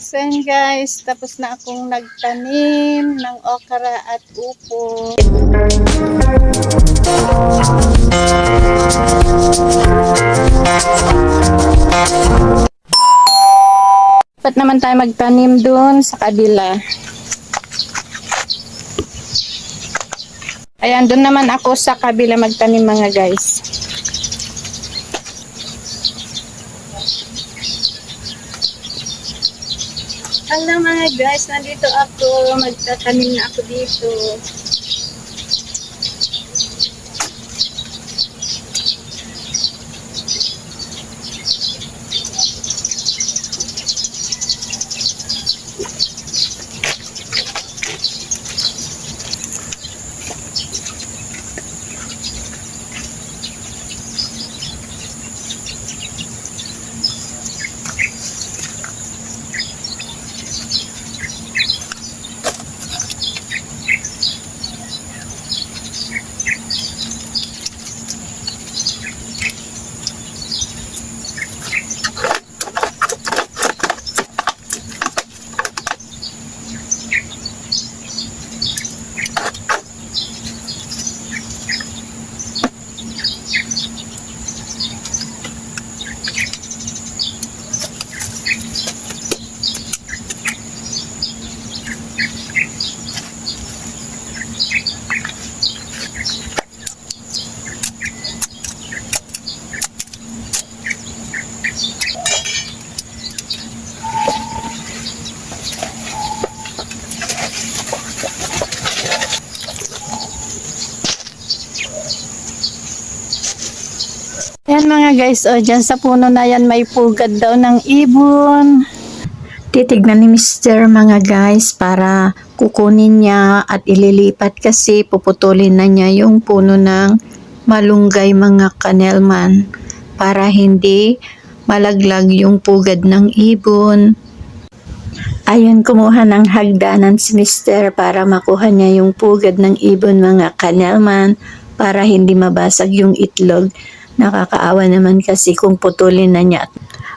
guys, and guys, tapos na akong nagtanim ng okra at upo. Dapat naman tayo magtanim dun sa kabila. Ayan, dun naman ako sa kabila magtanim mga guys. Hello mga guys, nandito ako, magtatanim na ako dito. Yan mga guys, dyan sa puno na yan may pugad daw ng ibon. Titignan ni Mr. mga guys para kukunin niya at ililipat kasi puputulin na niya yung puno ng malunggay mga kanelman para hindi malaglag yung pugad ng ibon. Ayun, kumuha ng hagdanan si Mr. para makuha niya yung pugad ng ibon mga kanelman para hindi mabasag yung itlog. Nakakaawa naman kasi kung putulin na niya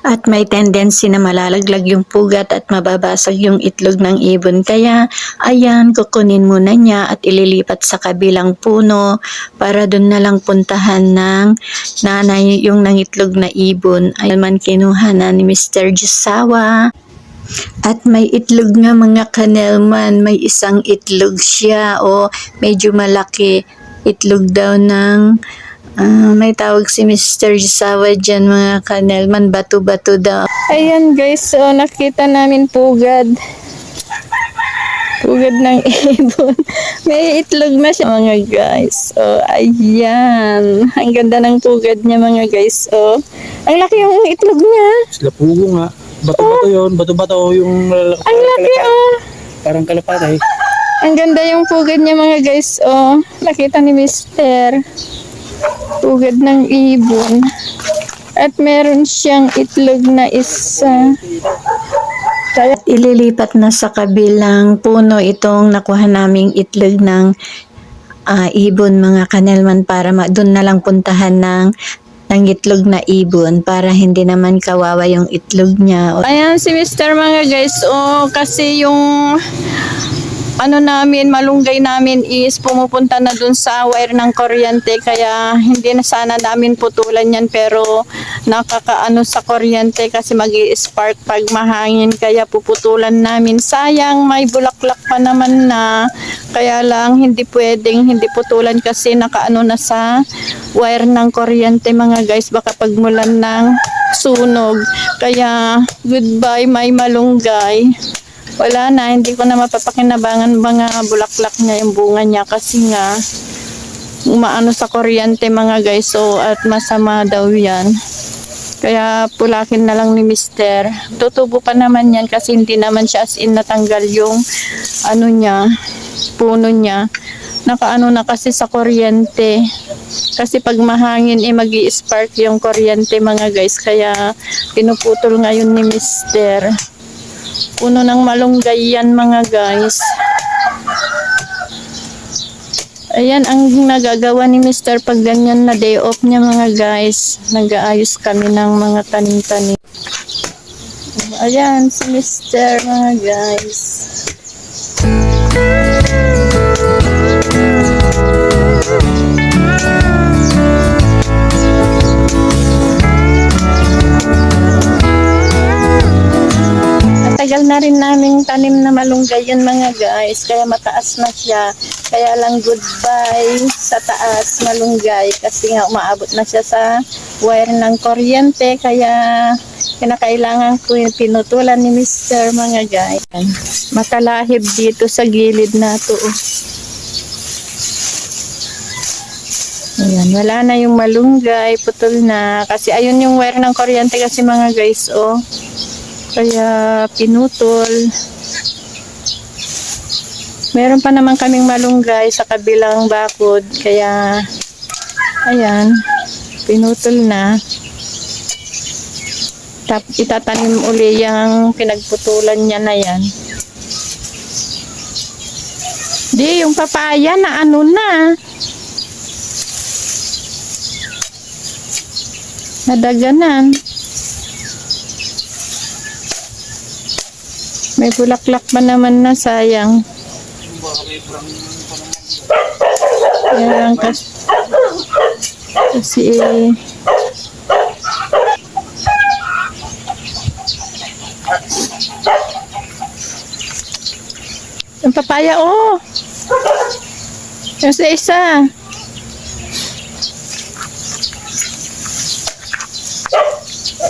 at may tendency na malalaglag yung pugat at mababasag yung itlog ng ibon. Kaya ayan, kukunin muna niya at ililipat sa kabilang puno para doon na lang puntahan ng nanay yung nangitlog na ibon. Ayun man kinuha na ni Mr. Jusawa. At may itlog nga mga kanelman, may isang itlog siya o medyo malaki. Itlog daw ng may tawag si Mr. Jusawa dyan mga kanelman, bato-bato daw. Ayan guys, so nakita namin pugad. Pugad ng ibon. May itlog na siya mga guys. So ayan. Ang ganda ng pugad niya mga guys. So, ang laki yung itlog niya. Sila pugo nga. Bato-bato yun. Bato-bato yung... Ang laki Parang kalapatay. Ang ganda yung pugad niya mga guys. Oh, nakita ni Mr. Pugad ng ibon. At meron siyang itlog na isa. Kaya ililipat na sa kabilang puno itong nakuha naming itlog ng ibon mga kanelman para doon na lang puntahan ng itlog na ibon para hindi naman kawawa yung itlog niya. Ayan si Mr. mga guys. Kasi yung malunggay namin is pumupunta na dun sa wire ng kuryente kaya hindi na sana namin putulan yan pero nakakaano sa kuryente kasi magi-spark pag mahangin kaya puputulan namin. Sayang, may bulaklak pa naman na kaya lang hindi pwedeng hindi putulan kasi nakaano na sa wire ng kuryente mga guys, baka pagmulan ng sunog. Kaya goodbye may malunggay. Wala na, hindi ko na mapapakinabangan mga bulaklak niya, yung bunga niya kasi nga umaano sa kuryente mga guys, so at masama daw yan. Kaya pulakin na lang ni Mr. Tutubo pa naman yan kasi hindi naman siya as in natanggal yung puno niya. Nakaano na kasi sa kuryente. Kasi pag mahangin magi-spark yung kuryente mga guys, kaya pinuputol ngayon ni Mr. Puno ng malunggay yan mga guys. Ayan ang nagagawa ni Mr. pag ganyan na day off niya mga guys. Nag-aayos kami ng mga tanim-tanim. Ayan, si Mr. mga guys. Tagal na rin naming tanim na malunggay yun mga guys, kaya mataas na siya. Kaya lang goodbye sa taas malunggay kasi nga umaabot na siya sa wire ng kuryente, kaya kinakailangan ko yung pinutulan ni Mr. mga guys. Matalahib dito sa gilid na to. Ayan, wala na yung malunggay, putol na. Kasi ayun yung wire ng kuryente kasi mga guys, oh. Kaya pinutol. Meron pa naman kaming malunggay sa kabilang bakod. Kaya, ayan, pinutol na. Itatanim uli yung pinagputulan niya na yan. Di, yung papaya na ano na. Nadaganan. May bulaklak pa naman na, sayang. Yan, kasi yung papaya, oh. Yung sa isa.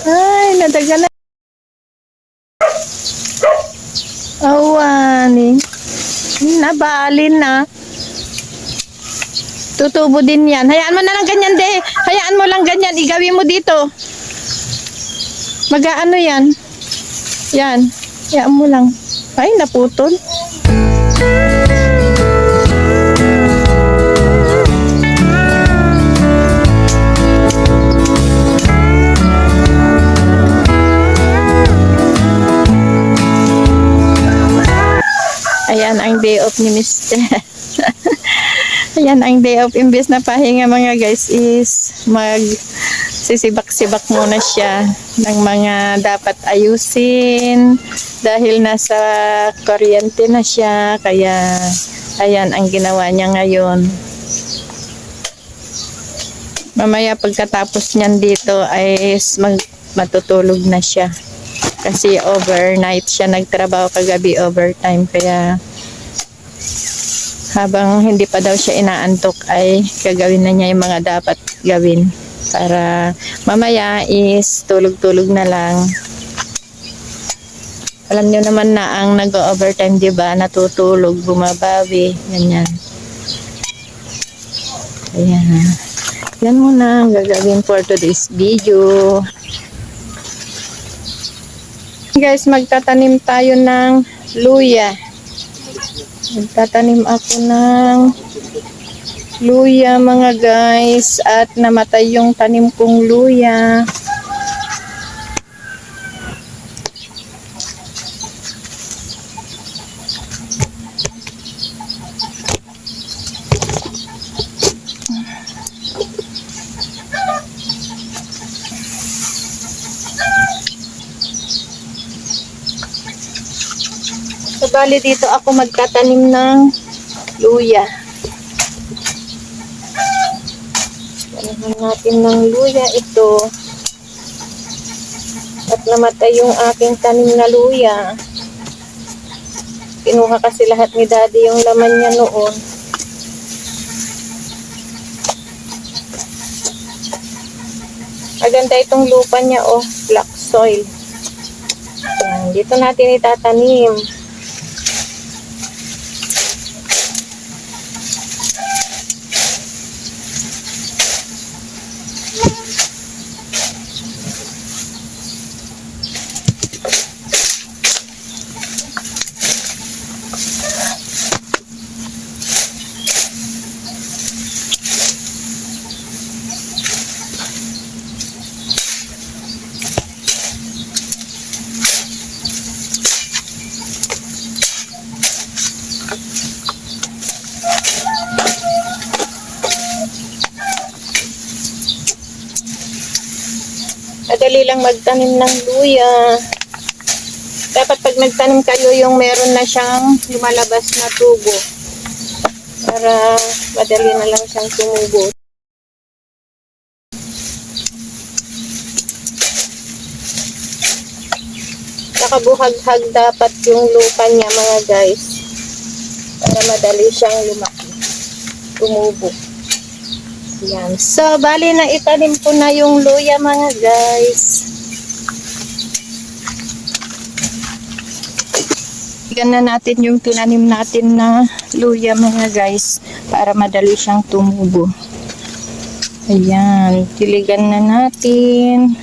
Ay, nadaganan. Awan eh. Nabalin na. Tutubo din yan. Hayaan mo na lang ganyan, de. Hayaan mo lang ganyan. Igawin mo dito. Mag-ano yan. Yan. Hayaan mo lang. Ay, naputol. Ayan ang day off ni Mr. Ayan ang day off. Imbes na pahinga mga guys is sisibak-sibak muna siya ng mga dapat ayusin dahil nasa kuryente na siya. Kaya ayan ang ginawa niya ngayon. Mamaya pagkatapos niyan dito ay matutulog na siya. Kasi overnight siya nagtrabaho kagabi, overtime. Kaya habang hindi pa daw siya inaantok ay gagawin na niya yung mga dapat gawin. Para mamaya is tulog-tulog na lang. Alam niyo naman na ang nag-overtime, di ba? Natutulog, bumabawi, ganyan. Ayan. Yan muna ang gagawin for today's video. Guys, magtatanim tayo ng luya. Magtatanim ako ng luya mga guys, at namatay yung tanim kong luya. So, bali dito ako magtatanim ng luya. Taniman natin ng luya ito. At namatay yung aking tanim na luya. Kinuha kasi lahat ni Daddy yung laman niya noon. Maganda itong lupa niya, oh, black soil. Yan, dito natin itatanim. Madali lang magtanim ng luya. nagtanim kayo yung meron na siyang lumalabas na tubo para madali na lang siyang tumubo. Nakabuhaghag dapat yung lupa niya mga guys para madali siyang lumaki, tumubo. Yan. So, bali na itanim ko na yung luya mga guys. Tignan na natin yung tinanim natin na luya mga guys para madali siyang tumubo. Ayan, tiligan na natin.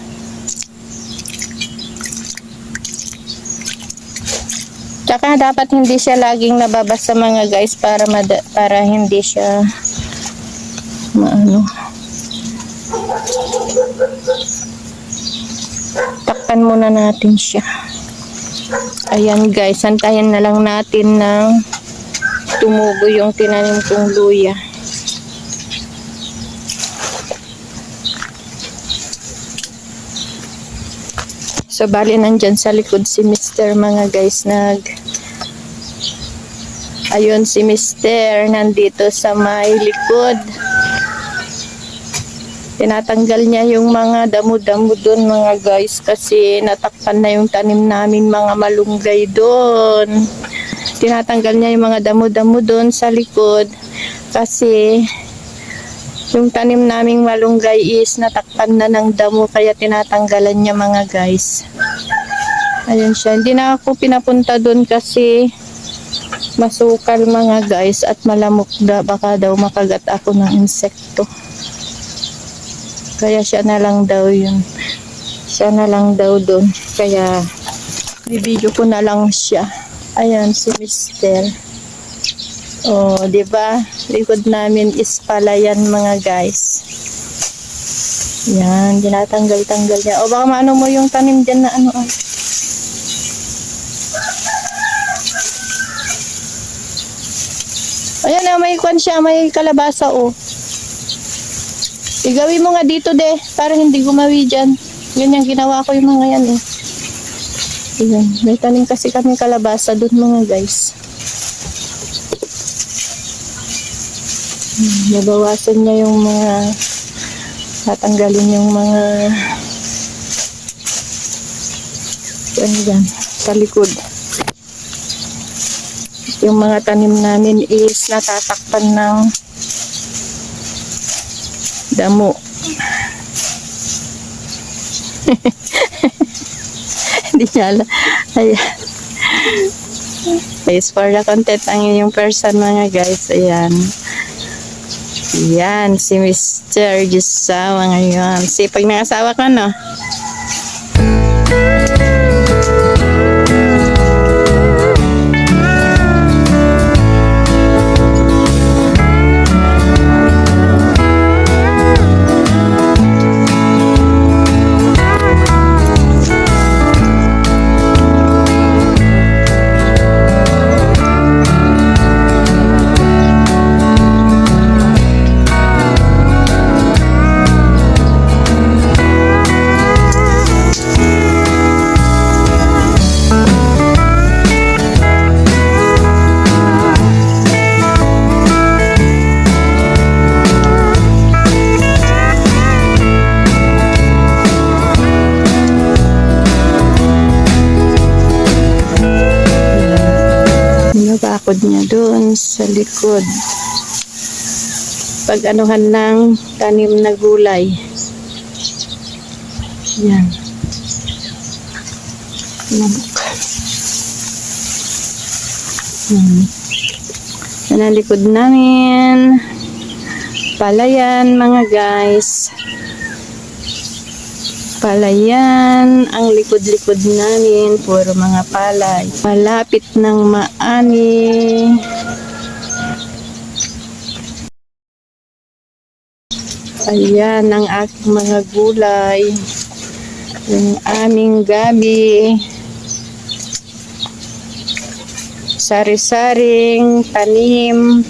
Tsaka dapat hindi siya laging nababasa mga guys para hindi siya maano. Takpan muna natin siya. Ayan guys, santayin na lang natin na tumubo yung tinanim kong luya. So bali nandyan sa likod si Mr. mga guys ayun si Mr. nandito sa may likod. Tinatanggal niya yung mga damo-damo doon mga guys kasi natakpan na yung tanim namin mga malunggay doon. Tinatanggal niya yung mga damo-damo doon sa likod kasi yung tanim naming malunggay is natakpan na ng damo kaya tinatanggalan niya mga guys. Ayun siya. Hindi na ako pinapunta doon kasi masukal mga guys at malamok baka daw makagat ako ng insekto. Kaya siya na lang daw yun. Siya na lang daw doon. Kaya i-video ko na lang siya. Ayan si Mr. Oh, 'di ba? Likod namin is palayan mga guys. Yan, tinatanggal-tanggal niya. O baka maano mo yung tanim diyan na ano. Ayan na, may kwan siya, may kalabasa oh. Igawin mo nga dito de, para hindi gumawi dyan. Yun yung ginawa ko yung mga yan eh. Ayan, may tanim kasi kami kalabasa doon mga guys. Nabawasan niya yung mga, tatanggalin yung mga, ano dyan, sa likod. Yung mga tanim namin is natatakpan ng damo. Hindi niya alam. Ayan. Guys, for the content ang inyong person mga guys. Ayan. Ayan, si Mr. Jusawa ngayon. Sipag ng asawa ka, no? Bakod niya doon sa likod. Pag-anuhan ng tanim na gulay. Yan. Lamok. Yan ang likod namin. Palayan mga guys. Palayan, ang likod-likod namin, puro mga palay. Malapit ng maani. Ayan ang aking mga gulay. Yung aming gabi. Sari-saring tanim.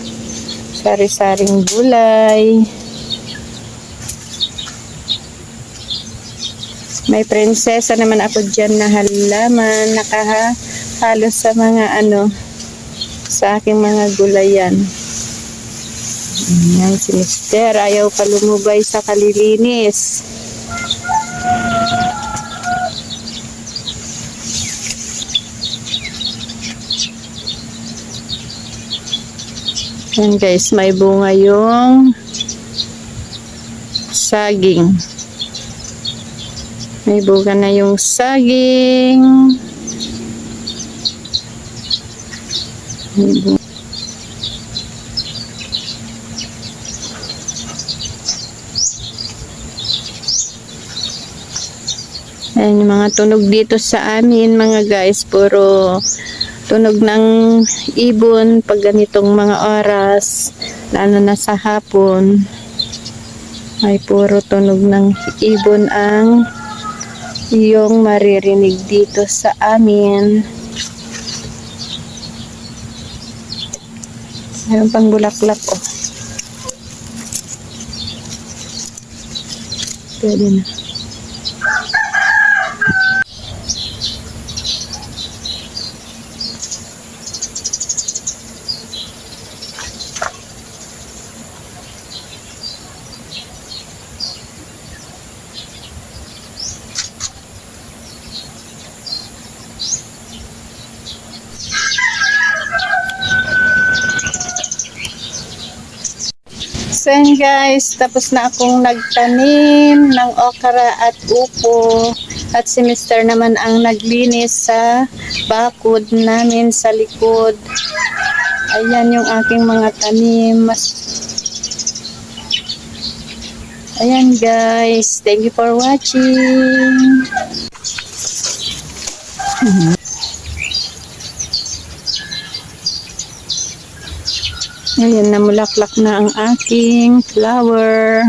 Sari-saring gulay. May prinsesa naman ako dyan na halaman. halos sa mga sa aking mga gulayan. Ayan, si Mister ayaw pa lumubay sa kalilinis. Ayan guys, may bunga yung saging. May bunga na yung saging. May bunga. Ayan yung mga tunog dito sa amin mga guys. Puro tunog ng ibon pag ganitong mga oras. Lalo na sa hapon. Ay puro tunog ng ibon ang iyong maririnig dito sa amin. Mayroon pang bulaklak oh. Pwede na. So yun guys, tapos na akong nagtanim ng okra at upo. At si Mister naman ang naglinis sa bakod namin sa likod. Ayan yung aking mga tanim. Ayan guys, thank you for watching. Ayan, namulaklak na ang aking flower.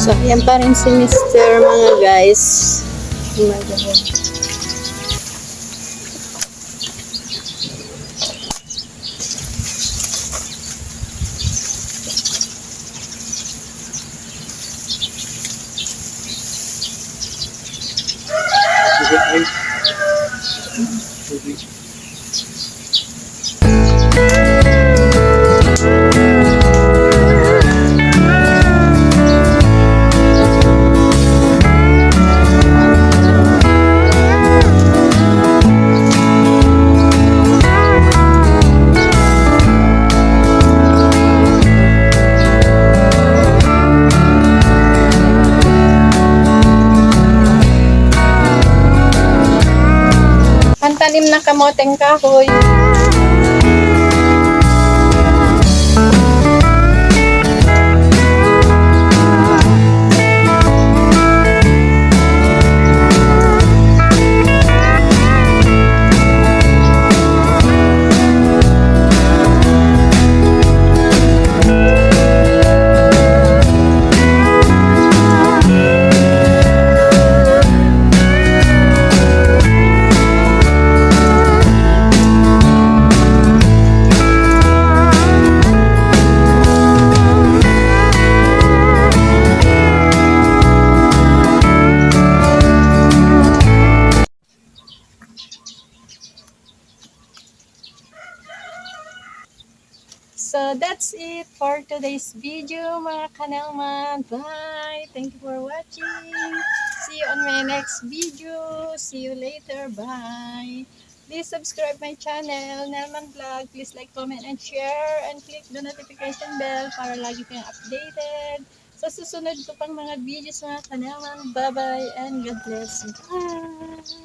So, ayan pa rin si Mister mga guys. Pantanim na kamoteng kahoy. So that's it for today's video mga kanelman. Bye! Thank you for watching. See you on my next video. See you later. Bye! Please subscribe my channel, Nelman Vlog. Please like, comment, and share. And click the notification bell para lagi kayong updated sa susunod ko pang mga videos mga kanelman. Bye-bye and God bless. Bye!